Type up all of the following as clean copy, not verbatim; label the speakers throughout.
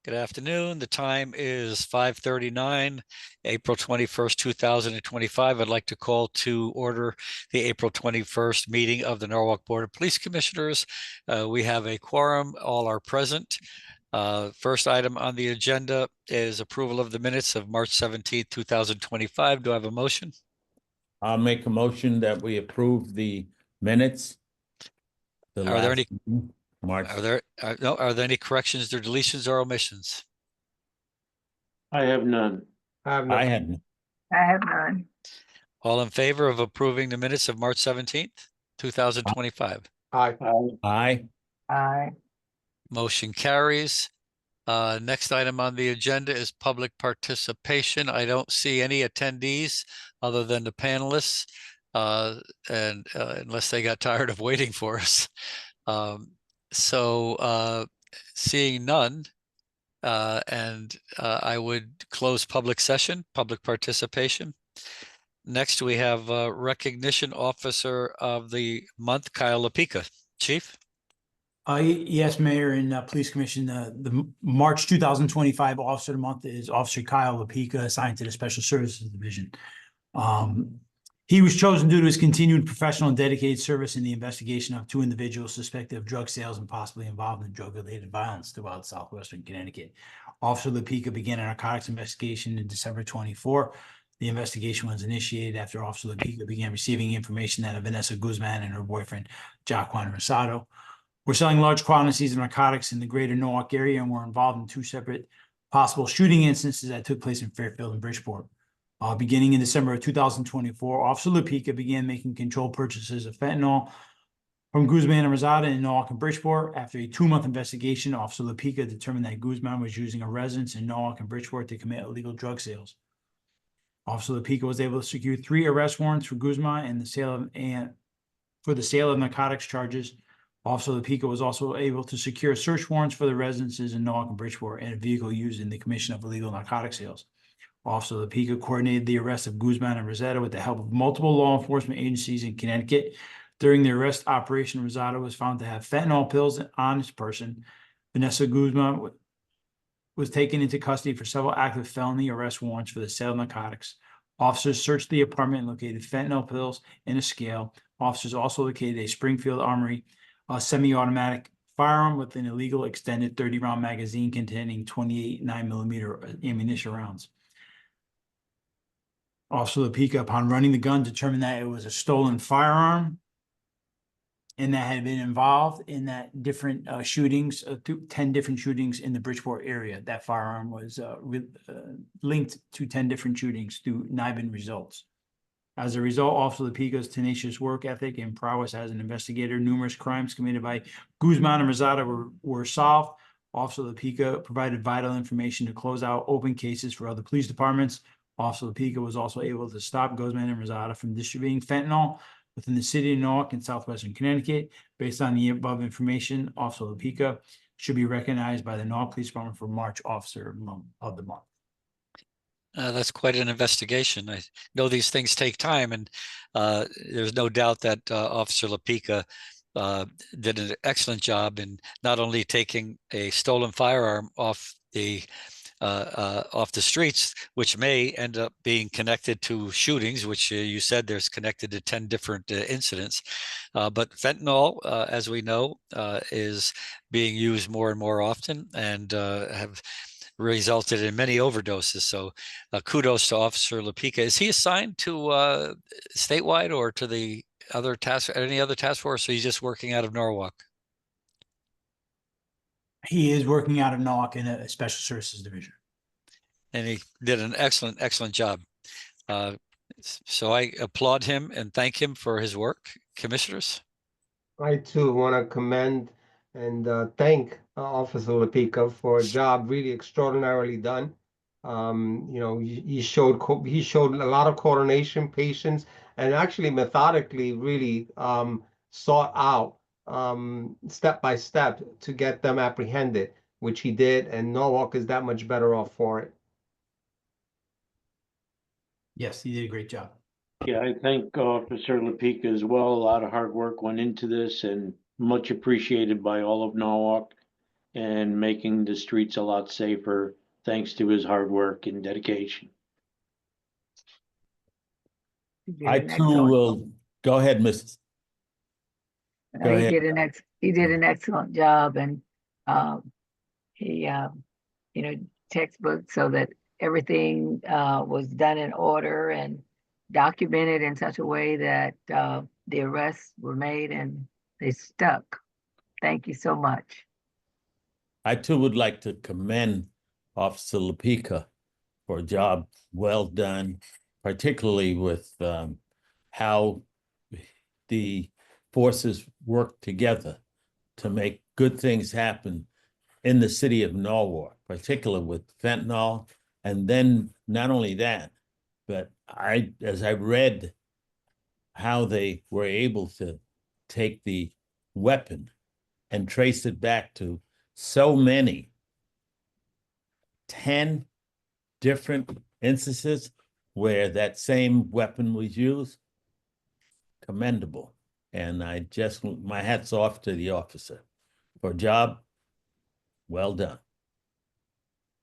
Speaker 1: Good afternoon. The time is 5:39, April 21st, 2025. I'd like to call to order the April 21st meeting of the Norwalk Board of Police Commissioners. We have a quorum. All are present. First item on the agenda is approval of the minutes of March 17th, 2025. Do I have a motion?
Speaker 2: I'll make a motion that we approve the minutes.
Speaker 1: Are there any
Speaker 2: March?
Speaker 1: are there any corrections or deletions or omissions?
Speaker 3: I have none.
Speaker 2: I have.
Speaker 4: I have none.
Speaker 1: All in favor of approving the minutes of March 17th, 2025?
Speaker 3: Aye.
Speaker 2: Aye.
Speaker 4: Aye.
Speaker 1: Motion carries. Next item on the agenda is public participation. I don't see any attendees other than the panelists, and unless they got tired of waiting for us. Seeing none, I would close public session, public participation. Next, we have Recognition Officer of the Month, Kyle Lapika. Chief?
Speaker 5: Yes, Mayor and Police Commission. The March 2025 Officer of the Month is Officer Kyle Lapika, assigned to the Special Services Division. He was chosen due to his continued professional and dedicated service in the investigation of two individuals suspected of drug sales and possibly involved in drug-related violence throughout southwestern Connecticut. Officer Lapika began a narcotics investigation in December 24. The investigation was initiated after Officer Lapika began receiving information that Vanessa Guzman and her boyfriend, Jaquan Rosado, were selling large quantities of narcotics in the greater Norwalk area and were involved in two separate possible shooting instances that took place in Fairfield and Bridgeport. Beginning in December of 2024, Officer Lapika began making controlled purchases of fentanyl from Guzman and Rosado in Norwalk and Bridgeport. After a 2-month investigation, Officer Lapika determined that Guzman was using a residence in Norwalk and Bridgeport to commit illegal drug sales. Officer Lapika was able to secure 3 arrest warrants for Guzman and for the sale of narcotics charges. Officer Lapika was also able to secure search warrants for the residences in Norwalk and Bridgeport and a vehicle used in the commission of illegal narcotic sales. Officer Lapika coordinated the arrest of Guzman and Rosado with the help of multiple law enforcement agencies in Connecticut. During the arrest operation, Rosado was found to have fentanyl pills on his person. Vanessa Guzman was taken into custody for several active felony arrest warrants for the sale of narcotics. Officers searched the apartment and located fentanyl pills and a scale. Officers also located a Springfield Armory semi-automatic firearm with an illegal extended 30-round magazine containing 28 9mm ammunition rounds. Officer Lapika, upon running the gun, determined that it was a stolen firearm and that had been involved in that different shootings, 10 different shootings in the Bridgeport area. That firearm was linked to 10 different shootings through NIBIN results. As a result, Officer Lapika's tenacious work ethic and prowess as an investigator, numerous crimes committed by Guzman and Rosado were solved. Officer Lapika provided vital information to close out open cases for other police departments. Officer Lapika was also able to stop Guzman and Rosado from distributing fentanyl within the city of Norwalk and southwestern Connecticut. Based on the above information, Officer Lapika should be recognized by the Norwalk Police Department for March Officer of the Month.
Speaker 1: That's quite an investigation. I know these things take time, and there's no doubt that Officer Lapika did an excellent job in not only taking a stolen firearm off the streets, which may end up being connected to shootings, which you said there's connected to 10 different incidents. But fentanyl, as we know, is being used more and more often and have resulted in many overdoses. So kudos to Officer Lapika. Is he assigned to statewide or to the other any other task force, or he's just working out of Norwalk?
Speaker 5: He is working out of Norwalk in a Special Services Division.
Speaker 1: And he did an excellent job. So I applaud him and thank him for his work. Commissioners?
Speaker 3: I too want to commend and thank Officer Lapika for a job really extraordinarily done. He showed a lot of coordination, patience, and actually methodically really sought out step by step to get them apprehended, which he did, and Norwalk is that much better off for it.
Speaker 5: Yes, he did a great job.
Speaker 6: Yeah, I thank Officer Lapika as well. A lot of hard work went into this and much appreciated by all of Norwalk. and making the streets a lot safer, thanks to his hard work and dedication.
Speaker 4: He did
Speaker 2: I
Speaker 4: an
Speaker 2: too
Speaker 4: excellent-
Speaker 2: will, go ahead, Mrs.
Speaker 4: No,
Speaker 2: go
Speaker 4: he
Speaker 2: ahead.
Speaker 4: did an excellent job, and he textbook so that everything was done in order and documented in such a way that the arrests were made and they stuck. Thank you so much.
Speaker 2: I too would like to commend Officer Lapika for a job well done, particularly with how the forces work together to make good things happen in the city of Norwalk, particularly with fentanyl. And then not only that, but as I read how they were able to take the weapon and trace it back to so many, 10 different instances where that same weapon was used, commendable. And my hat's off to the officer for a job well done.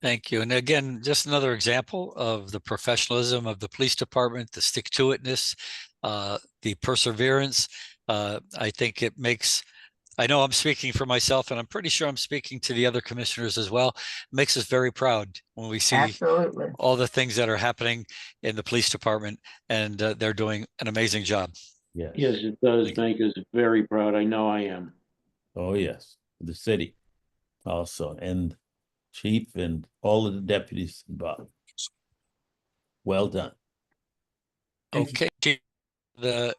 Speaker 1: Thank you. And again, just another example of the professionalism of the police department, the stick-to-itness, the perseverance. I think it makes, I know I'm speaking for myself, and I'm pretty sure I'm speaking to the other commissioners as well. It makes us very proud when we see
Speaker 4: Absolutely.
Speaker 1: all the things that are happening in the police department, and they're doing an amazing job.
Speaker 2: Yes.
Speaker 6: Yes, it does
Speaker 1: Thank you.
Speaker 6: make us very proud. I know I am.
Speaker 2: Oh, yes. The city also, and chief and all of the deputies involved. Well done.
Speaker 5: Thank you.
Speaker 1: Okay, Chief, the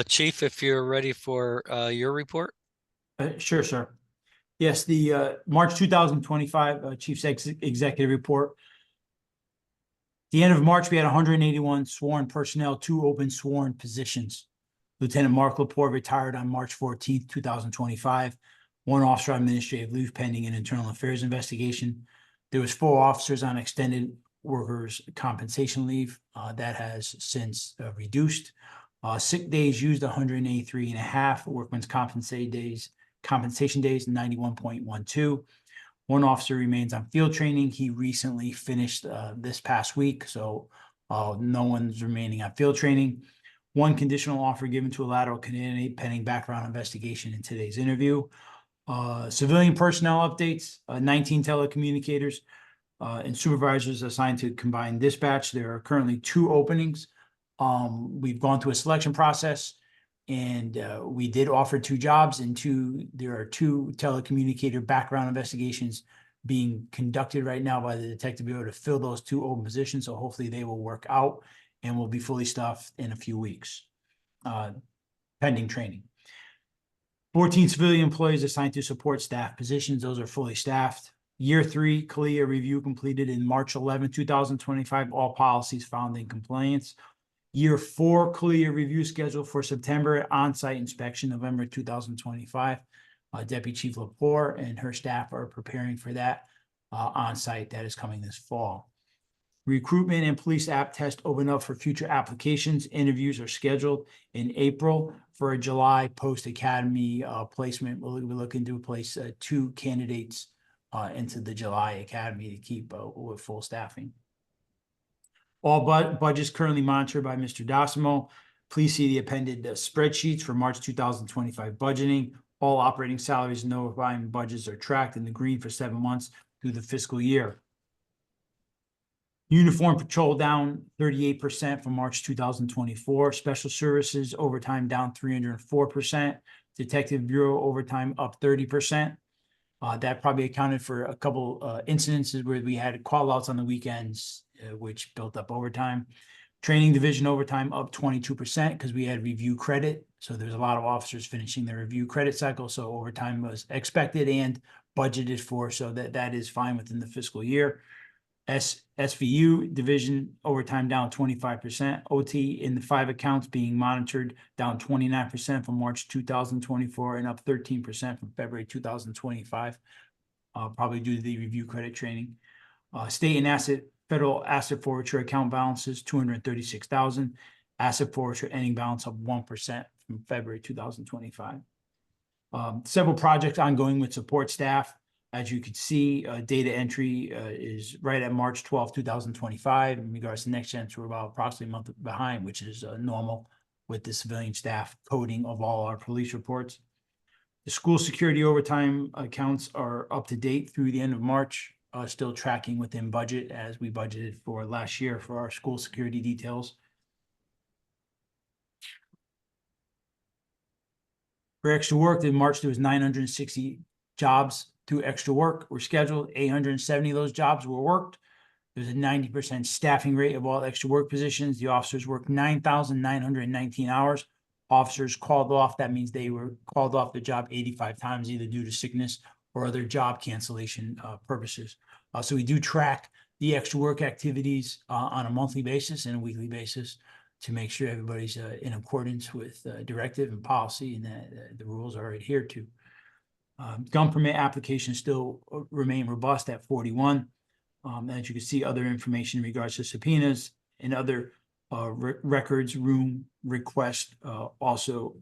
Speaker 1: Chief, if you're ready for your report.
Speaker 5: Sure, sir. Yes, the March 2025 Chief's Executive Report. The end of March, we had 181 sworn personnel, 2 open sworn positions. Lieutenant Mark Lepore retired on March 14th, 2025. 1 officer on administrative leave pending an internal affairs investigation. There was 4 officers on extended workers' compensation leave. That has since reduced. Sick days used 183 and a half. Workman's compensation days, 91.12. 1 officer remains on field training. He recently finished this past week, so no one's remaining on field training. 1 conditional offer given to a lateral candidate pending background investigation in today's interview. Civilian personnel updates, 19 telecommunicators and supervisors assigned to combined dispatch. There are currently 2 openings. We've gone through a selection process, and we did offer 2 jobs, and there are 2 telecommunicator background investigations being conducted right now by the detective bureau to fill those 2 open positions. So hopefully they will work out and will be fully staffed in a few weeks, pending training. 14 civilian employees assigned to support staff positions. Those are fully staffed. Year 3 CALIA review completed in March 11, 2025. All policies found in compliance. Year 4 CALIA review scheduled for September, on-site inspection November 2025. Deputy Chief Lepore and her staff are preparing for that on-site that is coming this fall. Recruitment and police app test open up for future applications. Interviews are scheduled in April for a July post-academy placement. We're looking to place 2 candidates into the July academy to keep with full staffing. All budgets currently monitored by Mr. Dossimo. Please see the appended spreadsheets for March 2025 budgeting. All operating salaries and notifying budgets are tracked in the green for 7 months through the fiscal year. Uniform patrol down 38% from March 2024. Special services overtime down 304%. Detective Bureau overtime up 30%. That probably accounted for a couple incidences where we had call outs on the weekends, which built up overtime. Training division overtime up 22% because we had review credit. So there's a lot of officers finishing their review credit cycle. So overtime was expected and budgeted for. So that is fine within the fiscal year. SVU division overtime down 25%. OT in the 5 accounts being monitored down 29% from March 2024 and up 13% from February 2025. Probably due to the review credit training. State and asset Federal asset forfeiture account balances, 236,000. Asset forfeiture ending balance of 1% from February 2025. Several projects ongoing with support staff. As you can see, data entry is right at March 12th, 2025. In regards to next gen, we're about approximately a month behind, which is normal with the civilian staff coding of all our police reports. The school security overtime accounts are up to date through the end of March, still tracking within budget as we budgeted for last year for our school security details. For extra work, in March, there was 960 jobs through extra work were scheduled. 870 of those jobs were worked. There's a 90% staffing rate of all extra work positions. The officers worked 9,919 hours. Officers called off. That means they were called off the job 85 times, either due to sickness or other job cancellation purposes. So we do track the extra work activities on a monthly basis and a weekly basis to make sure everybody's in accordance with directive and policy and that the rules are adhered to. Gun permit applications still remain robust at 41. As you can see, other information in regards to subpoenas and other records room requests also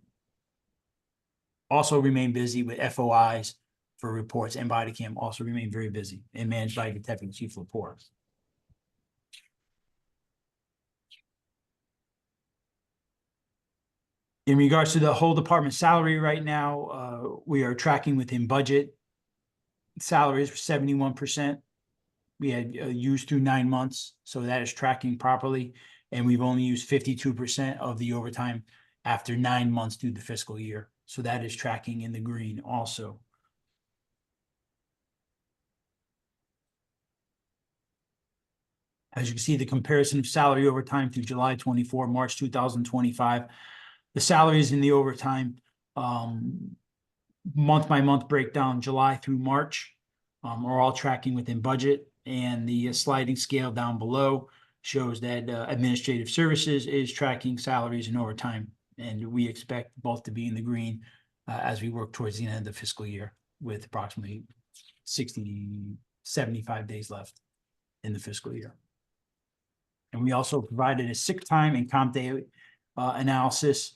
Speaker 5: remain busy with FOIs for reports, and body cam also remain very busy and managed by Detective Chief Laporte. In regards to the whole department salary right now, we are tracking within budget. Salaries were 71%. We had used through 9 months, so that is tracking properly. And we've only used 52% of the overtime after 9 months through the fiscal year. So that is tracking in the green also. As you can see, the comparison of salary overtime through July 24, March 2025. The salaries in the overtime, month by month breakdown, July through March, are all tracking within budget. And the sliding scale down below shows that administrative services is tracking salaries and overtime. And we expect both to be in the green as we work towards the end of the fiscal year with approximately 75 days left in the fiscal year. And we also provided a sick time and comp day analysis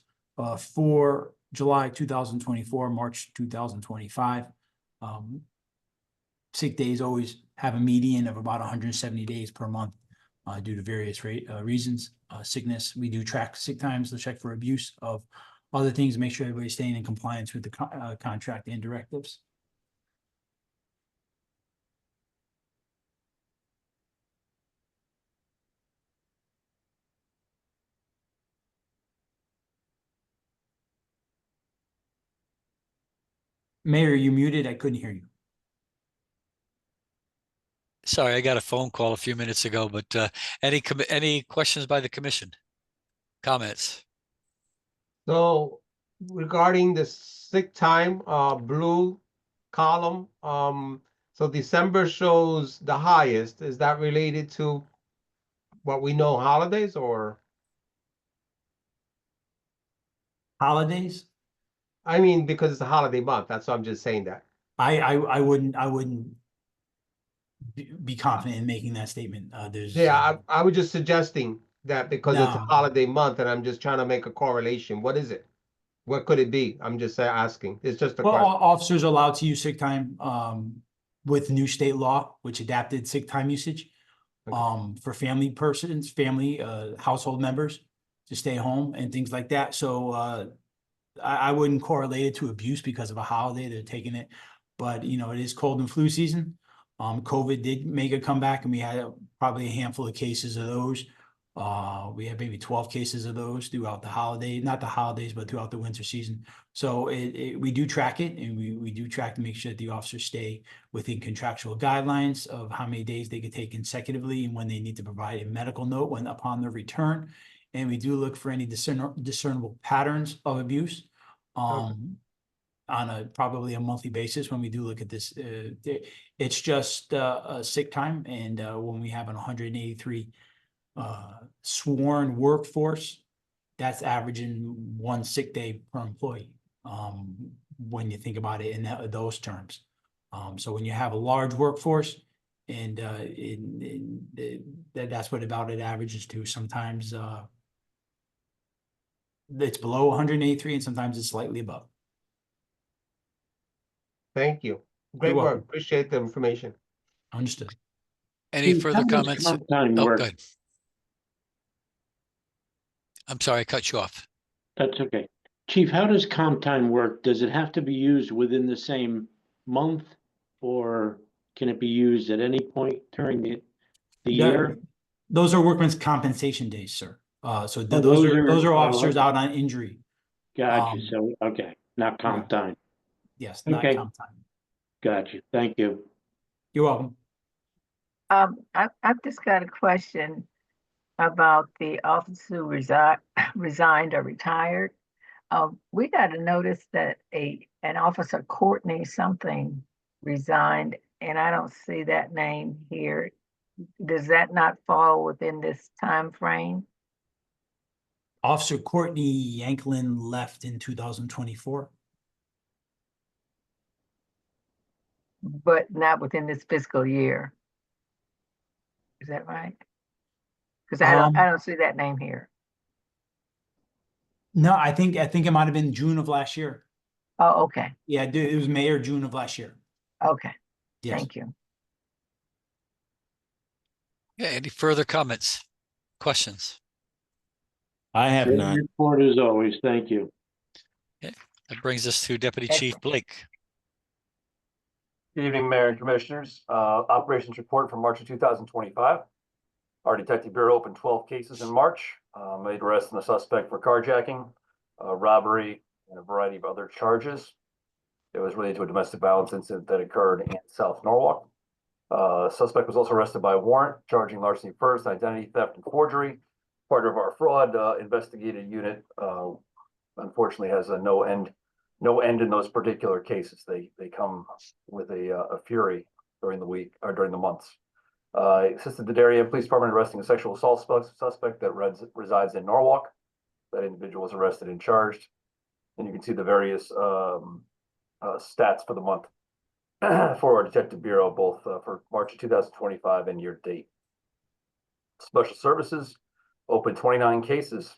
Speaker 5: for July 2024, March 2025. Sick days always have a median of about 170 days per month due to various reasons. Sickness, we do track sick times to check for abuse of other things, make sure everybody's staying in compliance with the contract and directives. Mayor, you muted. I couldn't hear you.
Speaker 1: Sorry, I got a phone call a few minutes ago, but any questions by the commission? Comments?
Speaker 3: So regarding the sick time, blue column, so December shows the highest. Is that related to what we know, holidays or?
Speaker 5: Holidays?
Speaker 3: I mean, because it's a holiday month, that's why I'm just saying that.
Speaker 5: I wouldn't be confident in making that statement.
Speaker 3: Yeah, I was just suggesting that because it's a
Speaker 5: No.
Speaker 3: holiday month and I'm just trying to make a correlation. What is it? What could it be? I'm just asking. It's just a
Speaker 5: Well,
Speaker 3: question.
Speaker 5: officers are allowed to use sick time with new state law, which adapted sick time usage for family persons, household members to stay home and things like that. So I wouldn't correlate it to abuse because of a holiday. They're taking it, but it is cold and flu season. COVID did make a comeback, and we had probably a handful of cases of those. We had maybe 12 cases of those throughout the holiday, not the holidays, but throughout the winter season. So we do track it, and we do track to make sure that the officers stay within contractual guidelines of how many days they could take consecutively and when they need to provide a medical note upon their return. And we do look for any discernible patterns of abuse on probably a monthly basis when we do look at this. It's just a sick time, and when we have an 183 sworn workforce, that's averaging 1 sick day per employee when you think about it in those terms. So when you have a large workforce And that's what about it averages to. Sometimes it's below 183 and sometimes it's slightly above.
Speaker 3: Thank you. Great work.
Speaker 5: welcome.
Speaker 3: Appreciate the information.
Speaker 5: Understood.
Speaker 1: Any
Speaker 6: Chief,
Speaker 1: further
Speaker 6: how does
Speaker 1: comments?
Speaker 6: comp time
Speaker 1: Oh,
Speaker 6: work?
Speaker 1: good. I'm sorry, I cut you off.
Speaker 6: That's okay. Chief, how does comp time work? Does it have to be used within the same month? Or can it be used at any point during the year?
Speaker 5: Those are workman's compensation days, sir. So
Speaker 6: Oh,
Speaker 5: those are
Speaker 6: oh,
Speaker 5: officers
Speaker 6: okay.
Speaker 5: out on injury.
Speaker 6: Gotcha.
Speaker 5: Um,
Speaker 6: So, okay, not comp time.
Speaker 5: Yes, not
Speaker 6: Okay.
Speaker 5: comp time.
Speaker 6: Gotcha. Thank you.
Speaker 5: You're welcome.
Speaker 4: I've just got a question about the officer who resigned or retired. We got a notice that an officer, Courtney something, resigned, and I don't see that name here. Does that not fall within this time frame?
Speaker 5: Officer Courtney Yanklin left in 2024.
Speaker 4: But not within this fiscal year. Is that right? Because I don't see that name here.
Speaker 5: No, I think it might have been June of last year.
Speaker 4: Oh, okay,
Speaker 5: Yeah, it was May or June of last year.
Speaker 4: okay,
Speaker 5: Yes.
Speaker 4: thank you.
Speaker 1: Yeah, any further comments, questions?
Speaker 2: I have
Speaker 6: Great
Speaker 2: none.
Speaker 6: report as always. Thank you.
Speaker 1: That brings us to Deputy Chief
Speaker 4: Excellent.
Speaker 1: Blake.
Speaker 7: Good evening, Mayor and Commissioners. Operations report from March of 2025. Our Detective Bureau opened 12 cases in March, made arrests in the suspect for carjacking, robbery, and a variety of other charges. It was related to a domestic violence incident that occurred in South Norwalk. Suspect was also arrested by warrant, charging larceny first, identity theft, and forgery. Part of our fraud investigated unit, unfortunately, has a no end in those particular cases. They come with a fury during the week or during the months. Assisted the Darien Police Department arresting a sexual assault suspect that resides in Norwalk. That individual was arrested and charged. And you can see the various stats for the month for our Detective Bureau, both for March of 2025 and year to date. Special Services opened 29 cases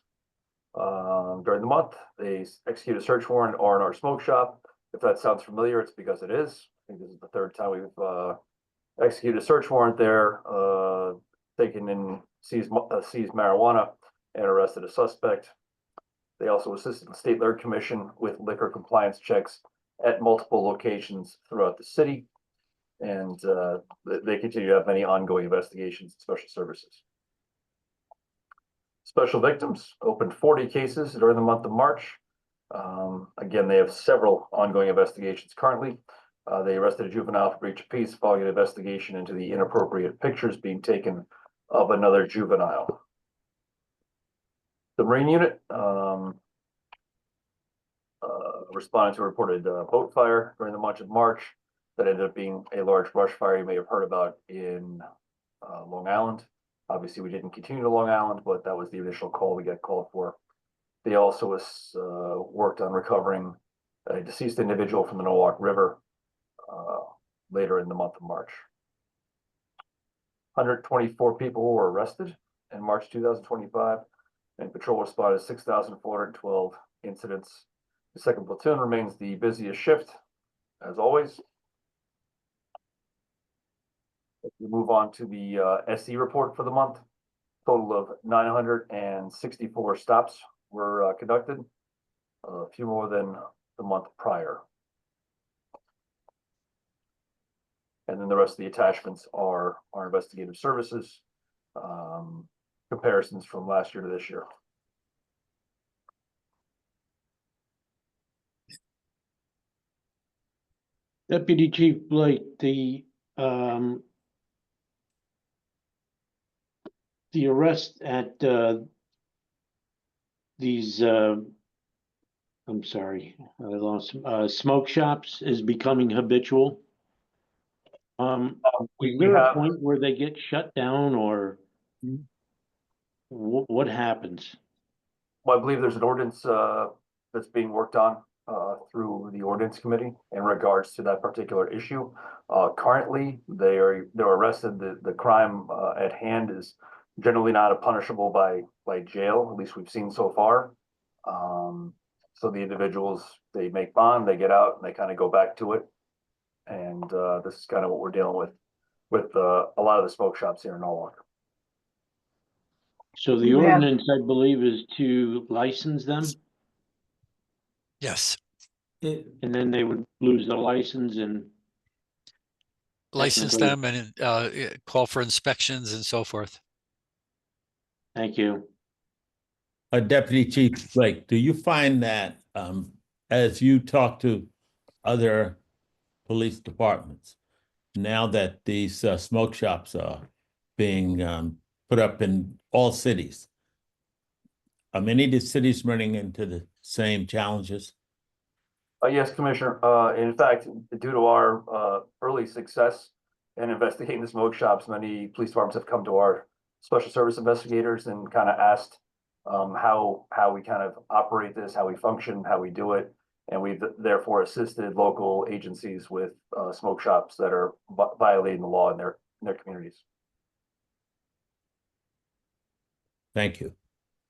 Speaker 7: during the month. They executed a search warrant at R&R Smoke Shop. If that sounds familiar, it's because it is. I think this is the third time we've executed a search warrant there, taken in seized marijuana and arrested a suspect. They also assisted the State Liquor Commission with liquor compliance checks at multiple locations throughout the city. And they continue to have many ongoing investigations in Special Services. Special Victims opened 40 cases during the month of March. Again, they have several ongoing investigations currently. They arrested a juvenile for breach of peace following an investigation into the inappropriate pictures being taken of another juvenile. The Marine Unit responded to a reported boat fire during the month of March that ended up being a large brush fire you may have heard about in Long Island. Obviously, we didn't continue to Long Island, but that was the initial call we got called for. They also worked on recovering a deceased individual from the Norwalk River later in the month of March. 124 people were arrested in March 2025, and patrol responded to 6,412 incidents. The second platoon remains the busiest shift, as always. If we move on to the SE report for the month, total of 964 stops were conducted, a few more than the month prior. And then the rest of the attachments are our investigative services, comparisons from last year to this year.
Speaker 6: Deputy Chief Blake, the arrest at these I'm sorry, I lost smoke shops is becoming habitual. Is there a point where they get shut down, or what happens?
Speaker 7: Well, I believe there's an ordinance that's being worked on through the ordinance committee in regards to that particular issue. Currently, they're arrested. The crime at hand is generally not punishable by jail, at least we've seen so far. So the individuals, they make bond, they get out, and they kind of go back to it. And this is kind of what we're dealing with a lot of the smoke shops here in Norwalk.
Speaker 6: So the
Speaker 4: Yeah.
Speaker 6: ordinance, I believe, is to license them,
Speaker 1: Yes.
Speaker 6: and then they would lose the license and
Speaker 1: License
Speaker 6: Technically-
Speaker 1: them and call for inspections and so forth.
Speaker 6: thank you.
Speaker 2: Deputy Chief Blake, do you find that as you talk to other police departments, now that these smoke shops are being put up in all cities, are many of the cities running into the same challenges?
Speaker 7: Yes, Commissioner. In fact, due to our early success in investigating the smoke shops, many police departments have come to our special service investigators and kind of asked how we kind of operate this, how we function, how we do it. And we've therefore assisted local agencies with smoke shops that are violating the law in their communities.
Speaker 2: Thank you.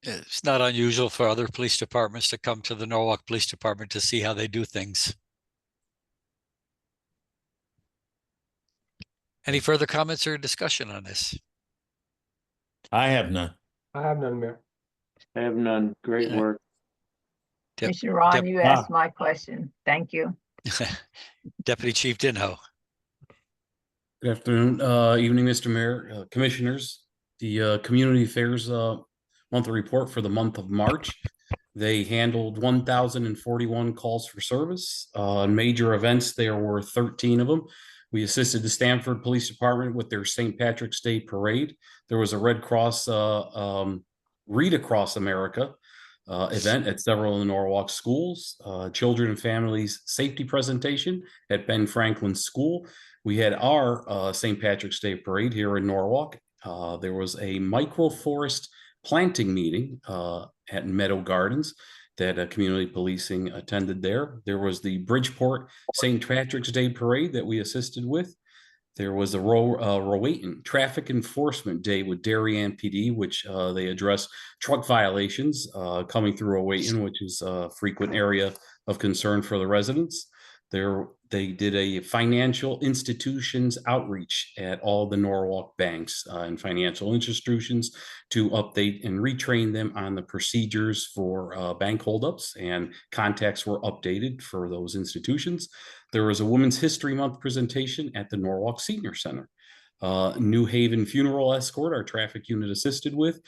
Speaker 1: It's not unusual for other police departments to come to the Norwalk Police Department to see how they do things. Any further comments or discussion on this?
Speaker 2: I have none.
Speaker 3: I have none, Mayor.
Speaker 6: I have none. Great work.
Speaker 4: Commissioner Ron,
Speaker 1: Dep-
Speaker 4: you asked my question. Thank you.
Speaker 1: Deputy Chief Dinho.
Speaker 8: Good afternoon, evening, Mr. Mayor, Commissioners. The Community Affairs monthly report for the month of March. They handled 1,041 calls for service. Major events, there were 13 of them. We assisted the Stamford Police Department with their St. Patrick's Day Parade. There was a Red Cross Read Across America event at several of the Norwalk schools, children and families safety presentation at Ben Franklin School. We had our St. Patrick's Day Parade here in Norwalk. There was a microforest planting meeting at Meadow Gardens that community policing attended there. There was the Bridgeport St. Patrick's Day Parade that we assisted with. There was a Rowayton Traffic Enforcement Day with Darien PD, which they address truck violations coming through Rowayton, which is a frequent area of concern for the residents. They did a financial institutions outreach at all the Norwalk banks and financial institutions to update and retrain them on the procedures for bank holdups, and contacts were updated for those institutions. There was a Women's History Month presentation at the Norwalk Senior Center. New Haven Funeral Escort, our traffic unit assisted with.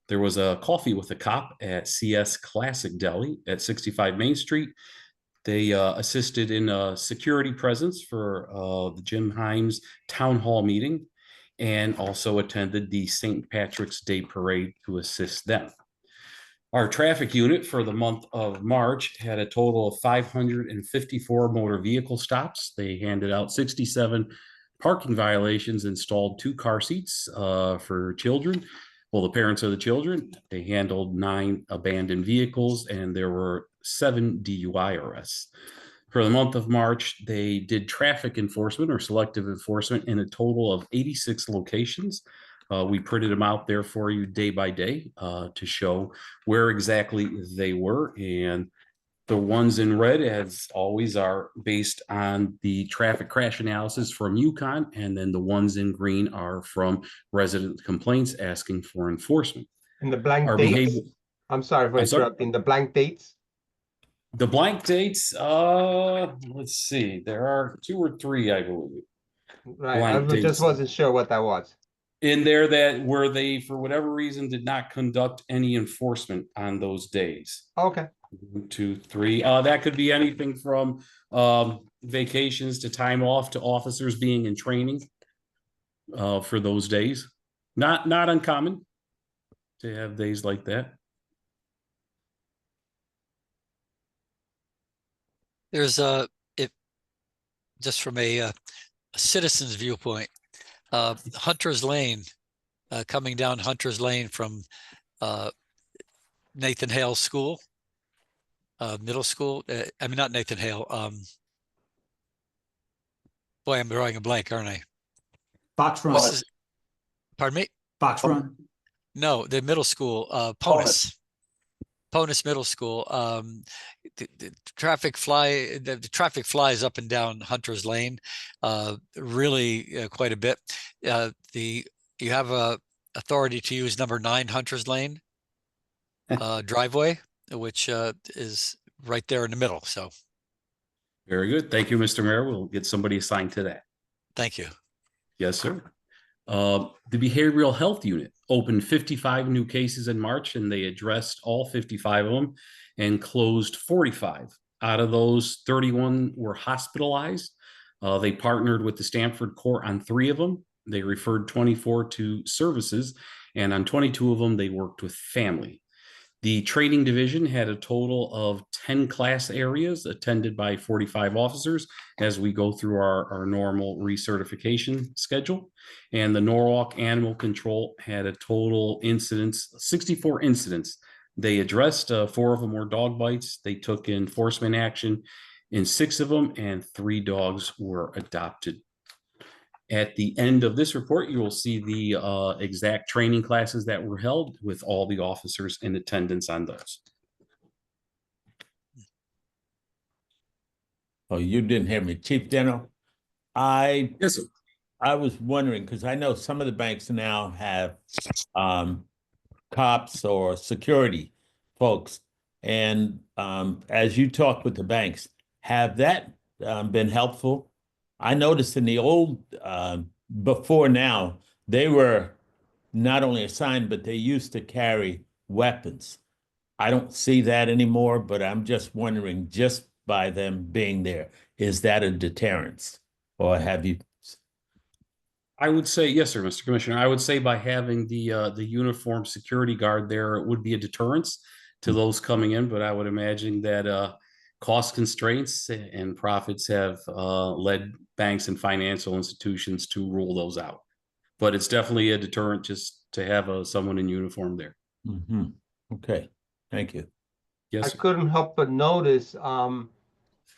Speaker 8: There was a coffee with a cop at CS Classic Deli at 65 Main Street. They assisted in a security presence for the Jim Himes Town Hall meeting, and also attended the St. Patrick's Day Parade to assist them. Our traffic unit for the month of March had a total of 554 motor vehicle stops. They handed out 67 parking violations, installed 2 car seats for children. Well, the parents of the children. They handled 9 abandoned vehicles, and there were 7 DUI arrests. For the month of March, they did traffic enforcement or selective enforcement in a total of 86 locations. We printed them out there for you day by day to show where exactly they were. And the ones in red, as always, are based on the traffic crash analysis from UConn. And then the ones in green are from resident complaints asking for enforcement.
Speaker 3: And the blank
Speaker 8: Our
Speaker 3: dates?
Speaker 8: behavior,
Speaker 3: I'm sorry for
Speaker 8: I'm sorry?
Speaker 3: interrupting. The blank dates?
Speaker 8: the blank dates, let's see, there are 2 or 3, I believe,
Speaker 3: Right,
Speaker 8: Blank
Speaker 3: I just
Speaker 8: dates.
Speaker 3: wasn't sure what that was.
Speaker 8: in there that where they, for whatever reason, did not conduct any enforcement on those days.
Speaker 3: Okay,
Speaker 8: 1, 2, 3. That could be anything from vacations to time off to officers being in training for those days. Not uncommon to have days like that.
Speaker 1: There's just from a citizen's viewpoint, Hunter's Lane, coming down Hunter's Lane from Nathan Hale School. middle school. I mean, not Nathan Hale. Boy, I'm drawing a blank, aren't I?
Speaker 5: Fox Run,
Speaker 1: What's his, pardon me?
Speaker 5: Fox Run.
Speaker 1: No, the middle school, Ponus. Ponus Middle School. The traffic flies up and down Hunter's Lane, really quite a bit. You have a authority to use number 9 Hunter's Lane driveway, which is right there in the middle. So
Speaker 8: Very good. Thank you, Mr. Mayor. We'll get somebody assigned to that.
Speaker 1: thank you.
Speaker 8: Yes, sir. The Behavioral Health Unit opened 55 new cases in March, and they addressed all 55 of them and closed 45. Out of those, 31 were hospitalized. They partnered with the Stamford Court on 3 of them. They referred 24 to services, and on 22 of them, they worked with family. The training division had a total of 10 class areas attended by 45 officers as we go through our normal recertification schedule. And the Norwalk Animal Control had a total incidents, 64 incidents. They addressed 4 of them were dog bites. They took enforcement action in 6 of them, and 3 dogs were adopted. At the end of this report, you will see the exact training classes that were held with all the officers in attendance on those.
Speaker 2: Oh, you didn't hear me, Chief Deno. I
Speaker 8: Yes, sir.
Speaker 2: I was wondering, because I know some of the banks now have cops or security folks. And as you talk with the banks, have that been helpful? I noticed in the old, before now, they were not only assigned, but they used to carry weapons. I don't see that anymore, but I'm just wondering, just by them being there, is that a deterrence? Or have you?
Speaker 8: I would say, yes, sir, Mr. Commissioner. I would say by having the uniformed security guard there, it would be a deterrence to those coming in, but I would imagine that cost constraints and profits have led banks and financial institutions to rule those out. But it's definitely a deterrent just to have someone in uniform there.
Speaker 2: Mm-hmm. Okay, thank you.
Speaker 8: Yes,
Speaker 3: I
Speaker 8: sir.
Speaker 3: couldn't help but notice,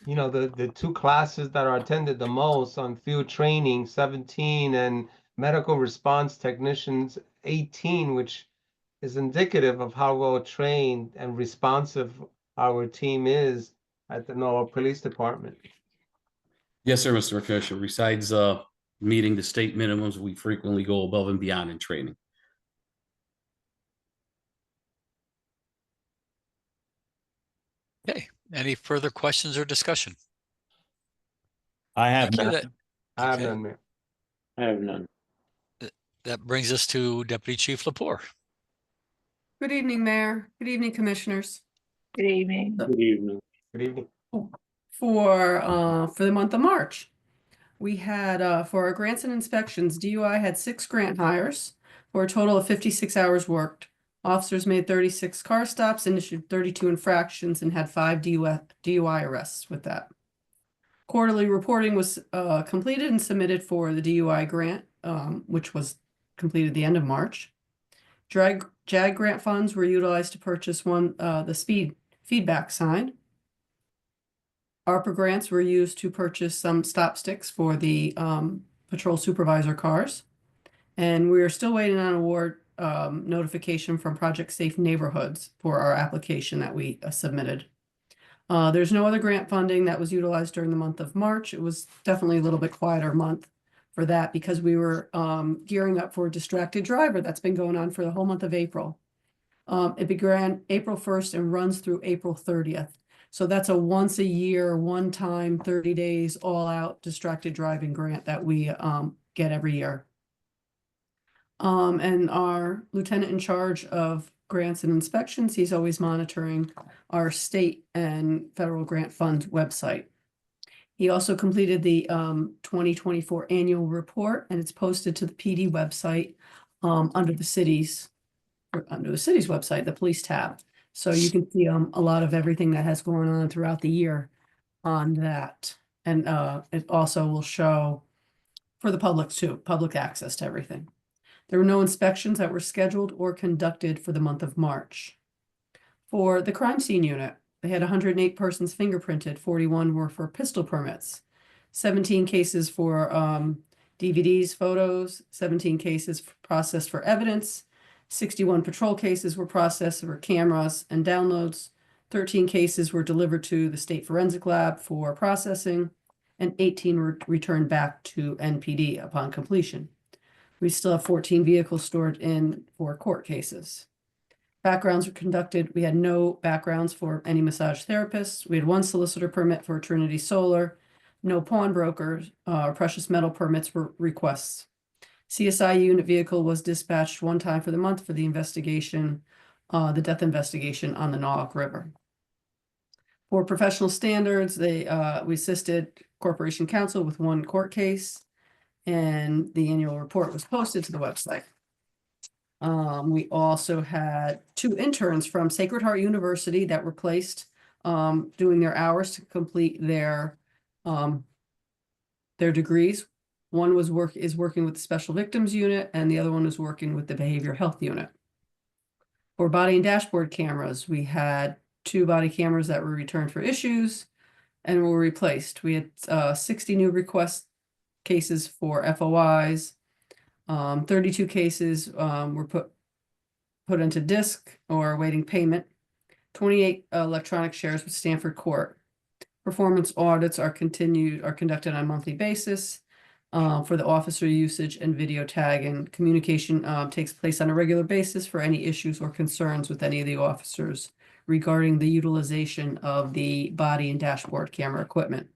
Speaker 3: you know, the 2 classes that are attended the most on field training, 17, and medical response technicians, 18, which is indicative of how well trained and responsive our team is at the Norwalk Police Department.
Speaker 8: Yes, sir, Mr. Commissioner. Besides meeting the state minimums, we frequently go above and beyond in training.
Speaker 1: Okay, any further questions or discussion?
Speaker 2: I have
Speaker 1: Thank you.
Speaker 2: none.
Speaker 3: I have
Speaker 1: Okay.
Speaker 3: none, Mayor.
Speaker 6: I have none.
Speaker 1: That brings us to Deputy Chief Lepore.
Speaker 9: Good evening, Mayor. Good evening, Commissioners.
Speaker 4: Good evening.
Speaker 6: Good evening.
Speaker 3: Good evening.
Speaker 9: For the month of March, we had for our grants and inspections, DUI had 6 grant hires for a total of 56 hours worked. Officers made 36 car stops and issued 32 infractions and had 5 DUI arrests with that. Quarterly reporting was completed and submitted for the DUI grant, which was completed the end of March. JAG grant funds were utilized to purchase the speed feedback sign. ARPA grants were used to purchase some stop sticks for the patrol supervisor cars. And we are still waiting on award notification from Project Safe Neighborhoods for our application that we submitted. There's no other grant funding that was utilized during the month of March. It was definitely a little bit quieter month for that because we were gearing up for a distracted driver that's been going on for the whole month of April. It began April 1st and runs through April 30th. So that's a once a year, one time, 30 days, all out distracted driving grant that we get every year. And our lieutenant in charge of grants and inspections, he's always monitoring our state and federal grant fund website. He also completed the 2024 annual report, and it's posted to the PD website under the city's website, the police tab. So you can see a lot of everything that has going on throughout the year on that. And it also will show for the public too, public access to everything. There were no inspections that were scheduled or conducted for the month of March. For the crime scene unit, They had 108 persons fingerprinted, 41 were for pistol permits, 17 cases for DVDs, photos, 17 cases processed for evidence, 61 patrol cases were processed for cameras and downloads, 13 cases were delivered to the State Forensic Lab for processing, and 18 were returned back to NPD upon completion. We still have 14 vehicles stored in for court cases. Backgrounds were conducted. We had no backgrounds for any massage therapists. We had one solicitor permit for Trinity Solar. No pawnbrokers or precious metal permits were requests. CSI unit vehicle was dispatched one time for the month for the investigation, the death investigation on the Nauk River. For professional standards, we assisted Corporation Counsel with one court case, and the annual report was posted to the website. We also had 2 interns from Sacred Heart University that were placed doing their hours to complete their degrees. One is working with the Special Victims Unit, and the other one is working with the Behavioral Health Unit. For body and dashboard cameras, we had 2 body cameras that were returned for issues and were replaced. We had 60 new request cases for FOIs. 32 cases were put into disk or awaiting payment. 28 electronic shares with Stanford Court. Performance audits are conducted on a monthly basis for the officer usage and video tag, and communication takes place on a regular basis for any issues or concerns with any of the officers regarding the utilization of the body and dashboard camera equipment.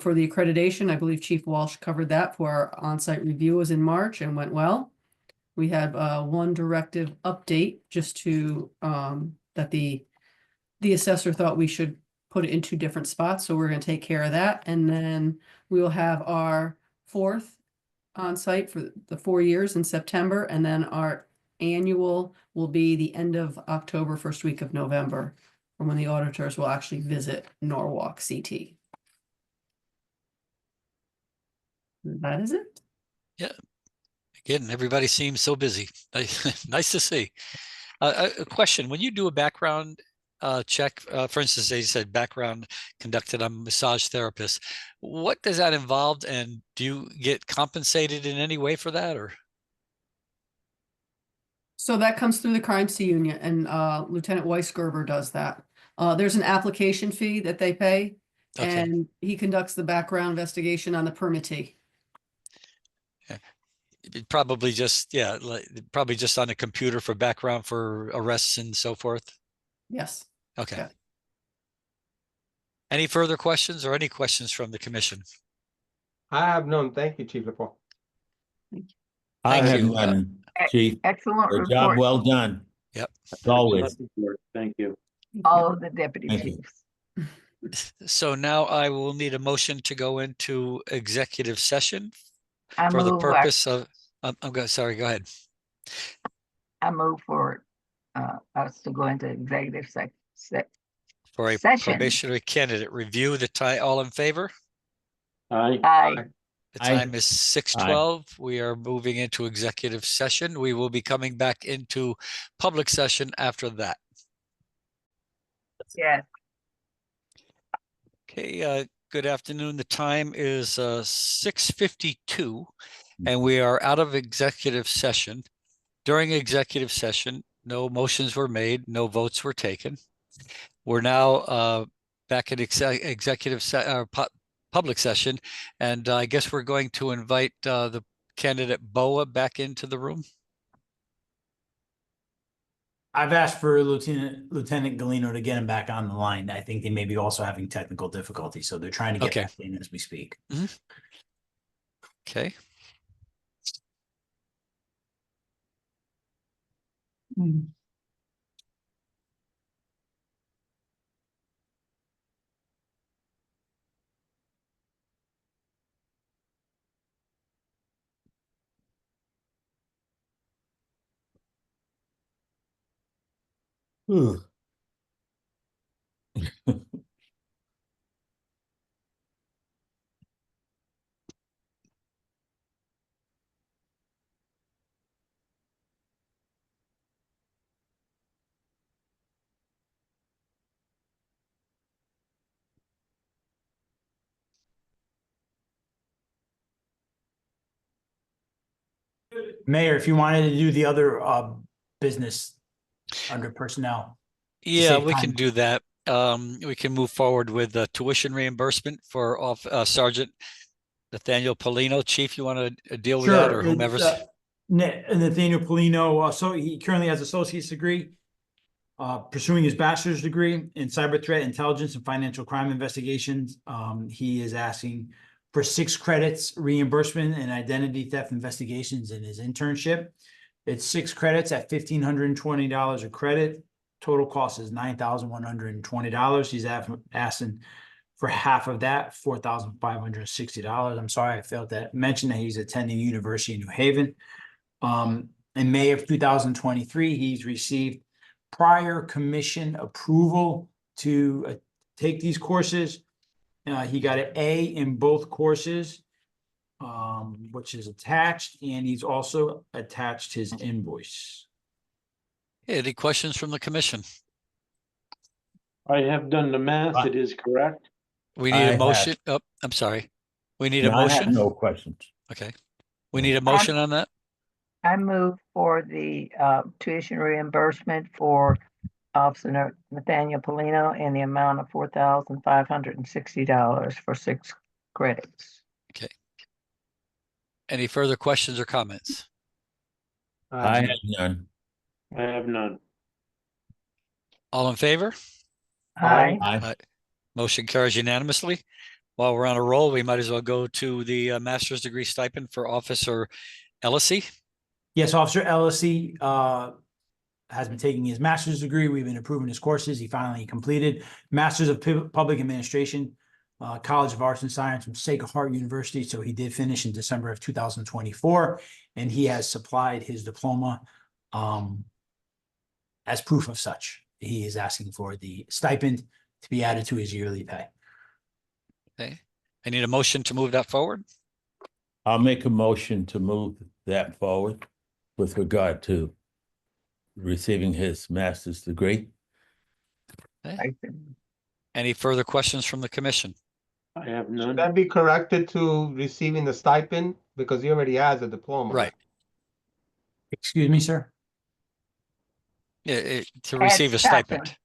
Speaker 9: For the accreditation, I believe Chief Walsh covered that for our on-site review was in March and went well. We had one directive update just to that the assessor thought we should put it in 2 different spots. So we're going to take care of that. And then we will have our 4th on-site for the 4 years in September. And then our annual will be the end of October, first week of November, from when the auditors will actually visit Norwalk CT. That is it.
Speaker 1: Yeah. Again, everybody seems so busy. Nice to see. A question: when you do a background check, for instance, they said background conducted on massage therapists, what does that involve, and do you get compensated in any way for that, or?
Speaker 9: So that comes through the crime scene unit, and Lieutenant Weisgerber does that. There's an application fee that they pay,
Speaker 1: Okay.
Speaker 9: and he conducts the background investigation on the permittee.
Speaker 1: Probably just, yeah, probably just on a computer for background for arrests and so forth.
Speaker 9: Yes.
Speaker 1: Okay.
Speaker 9: Yeah.
Speaker 1: Any further questions or any questions from the commission?
Speaker 3: I have none. Thank you, Chief LaPorte.
Speaker 2: I
Speaker 1: Thank
Speaker 2: have
Speaker 1: you.
Speaker 2: none, Chief.
Speaker 4: Excellent
Speaker 2: A job
Speaker 4: report,
Speaker 2: well done.
Speaker 1: Yep.
Speaker 2: As always.
Speaker 6: Thank you.
Speaker 4: all of the deputy
Speaker 2: Thank you.
Speaker 4: chiefs.
Speaker 1: So now I will need a motion to go into executive session
Speaker 4: I
Speaker 1: for the
Speaker 4: move,
Speaker 1: purpose of, sorry, go ahead.
Speaker 4: I move for us to go into executive
Speaker 1: For a
Speaker 4: session.
Speaker 1: probationary candidate review, all in favor?
Speaker 6: Aye.
Speaker 4: Aye.
Speaker 1: The
Speaker 2: Aye.
Speaker 1: time is 6:12. We are moving into executive session. We will be coming back into public session after that.
Speaker 4: Yes.
Speaker 1: Okay, good afternoon. The time is 6:52 and we are out of executive session. During executive session, no motions were made, no votes were taken. We're now back in public session, and I guess we're going to invite the candidate Boa back into the room.
Speaker 5: I've asked for Lieutenant Galino to get him back on the line. I think they may be also having technical difficulties, so they're trying to get
Speaker 1: Okay.
Speaker 5: back in as we speak.
Speaker 1: Okay.
Speaker 5: Mayor, if you wanted to do the other business under personnel.
Speaker 1: Yeah,
Speaker 5: save
Speaker 1: we can
Speaker 5: time.
Speaker 1: do that. We can move forward with the tuition reimbursement for Sergeant Nathaniel Polino. Chief, you want to deal with that, or
Speaker 5: Sure,
Speaker 1: whomever's?
Speaker 5: Nathaniel Polino, so he currently has associate's degree, pursuing his bachelor's degree in cyber threat intelligence and financial crime investigations. He is asking for 6 credits reimbursement and identity theft investigations in his internship. It's 6 credits at $1,520 a credit. Total cost is $9,120. He's asking for half of that, $4,560. I'm sorry, I failed to mention that he's attending University of New Haven. In May of 2023, he's received prior commission approval to take these courses. He got an A in both courses, which is attached, and he's also attached his invoice.
Speaker 1: Any questions from the commission?
Speaker 6: I have done the math. It is correct.
Speaker 1: We
Speaker 2: I
Speaker 1: need a
Speaker 2: have-
Speaker 1: motion. Oh, I'm sorry. We need a
Speaker 2: No, I have
Speaker 1: motion.
Speaker 2: no questions.
Speaker 1: Okay. We need a motion on that.
Speaker 4: I move for the tuition reimbursement for Officer Nathaniel Polino in the amount of $4,560 for 6 credits.
Speaker 1: Any further questions or comments?
Speaker 2: I have none.
Speaker 6: I have none.
Speaker 1: All in favor?
Speaker 4: Aye.
Speaker 2: I,
Speaker 1: Motion carries unanimously. While we're on a roll, we might as well go to the master's degree stipend for Officer Ellisi.
Speaker 5: Yes, Officer Ellisi has been taking his master's degree. We've been approving his courses. He finally completed Masters of Public Administration, College of Arts and Science from Sacred Heart University. So he did finish in December of 2024, and he has supplied his diploma as proof of such. He is asking for the stipend to be added to his yearly pay.
Speaker 1: Okay. I need a motion to move that forward.
Speaker 2: I'll make a motion to move that forward with regard to receiving his master's degree.
Speaker 1: Any further questions from the commission?
Speaker 6: I have
Speaker 3: Should
Speaker 6: none.
Speaker 3: that be corrected to receiving the stipend because he already has a diploma?
Speaker 1: Right.
Speaker 5: Excuse me, sir?
Speaker 1: Yeah, to receive a stipend.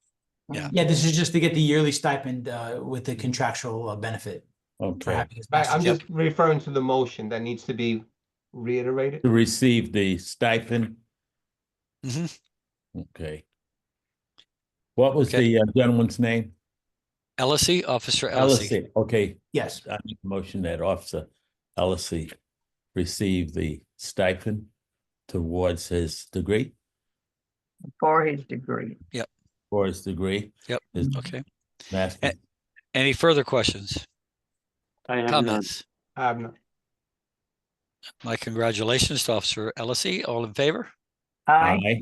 Speaker 1: Yeah.
Speaker 5: Yeah, this is just to get the yearly stipend with the contractual benefit for
Speaker 2: Okay,
Speaker 5: having his
Speaker 3: Right, I'm
Speaker 5: master's.
Speaker 3: just referring to the motion that needs to be reiterated.
Speaker 2: to receive the stipend.
Speaker 1: Mhm.
Speaker 2: Okay. What was
Speaker 1: Okay.
Speaker 2: the gentleman's name?
Speaker 1: Ellisi, Officer Ellisi.
Speaker 2: Ellisi. Okay,
Speaker 5: Yes,
Speaker 2: I make a motion that Officer Ellisi receive the stipend towards his degree,
Speaker 4: For his degree.
Speaker 2: for his degree.
Speaker 1: Yep.
Speaker 2: His
Speaker 1: Okay.
Speaker 2: master's.
Speaker 1: Any further questions,
Speaker 6: I have none.
Speaker 1: comments?
Speaker 3: I have no.
Speaker 1: My congratulations to Officer Ellisi. All in favor?
Speaker 4: Aye.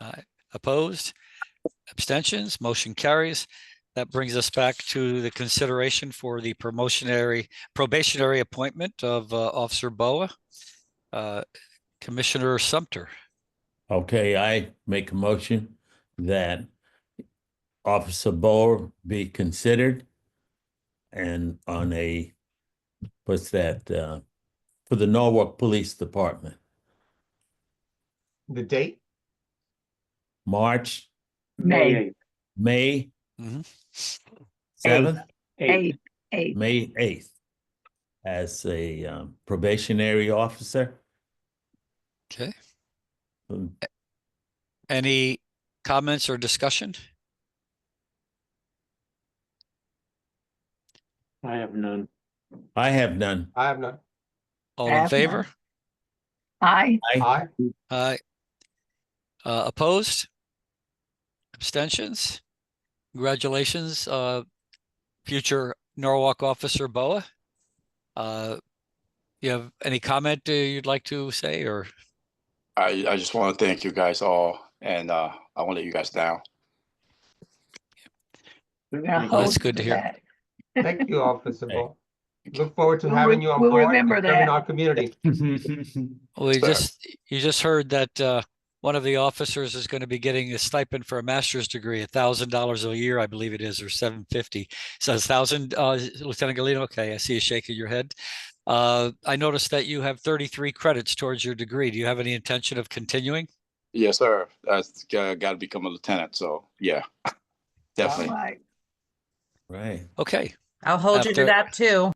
Speaker 2: Aye.
Speaker 1: Opposed? Abstentions? Motion carries. That brings us back to the consideration for the probationary appointment of Officer Boa. Commissioner Sumter.
Speaker 2: Okay, I make a motion that Officer Boer be considered and on a, what's that, for the Norwalk Police Department,
Speaker 3: The date?
Speaker 2: March,
Speaker 4: May.
Speaker 2: May
Speaker 1: Mhm.
Speaker 2: 7th,
Speaker 6: Eight.
Speaker 4: Eight.
Speaker 2: May 8th, as a probationary officer.
Speaker 1: Okay.
Speaker 2: Um,
Speaker 1: Any comments or discussion?
Speaker 6: I have none.
Speaker 2: I have none.
Speaker 3: I have none.
Speaker 1: All
Speaker 4: I
Speaker 1: in
Speaker 4: have none.
Speaker 1: favor?
Speaker 4: Aye.
Speaker 3: Aye.
Speaker 1: Aye. Opposed? Abstentions? Congratulations, future Norwalk Officer Boa. You have any comment you'd like to say, or?
Speaker 10: I just want to thank you guys all, and I won't let you guys down.
Speaker 4: We're gonna
Speaker 6: Well,
Speaker 4: hold
Speaker 1: that's good to
Speaker 4: you
Speaker 1: hear.
Speaker 4: that.
Speaker 3: Thank you, Officer
Speaker 2: Hey.
Speaker 3: Bo. Look forward to
Speaker 4: We'll
Speaker 3: having you on
Speaker 4: we'll
Speaker 3: board and
Speaker 4: remember
Speaker 3: serving
Speaker 4: that.
Speaker 3: our community.
Speaker 1: We
Speaker 10: Sir.
Speaker 1: you just heard that one of the officers is going to be getting a stipend for a master's degree, $1,000 a year, I believe it is, or $750. So $1,000, Lieutenant Galino. Okay, I see you shaking your head. I noticed that you have 33 credits towards your degree. Do you have any intention of continuing?
Speaker 10: Yes, sir. That's got to become a lieutenant. So yeah,
Speaker 4: All
Speaker 10: definitely.
Speaker 4: right.
Speaker 2: Right.
Speaker 1: Okay.
Speaker 11: I'll hold you to that too.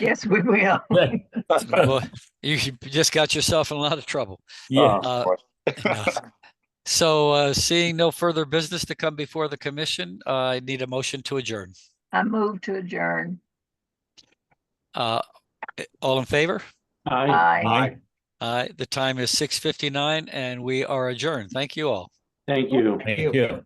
Speaker 4: Yes, we will.
Speaker 1: Well, you just got yourself in a lot of trouble.
Speaker 2: Yeah.
Speaker 1: Uh, No. So seeing no further business to come before the commission, I need a motion to adjourn.
Speaker 4: I move to adjourn.
Speaker 1: All in favor?
Speaker 4: Aye.
Speaker 1: The time is 6:59 and we are adjourned. Thank you all.
Speaker 6: Thank you.
Speaker 2: Thank you.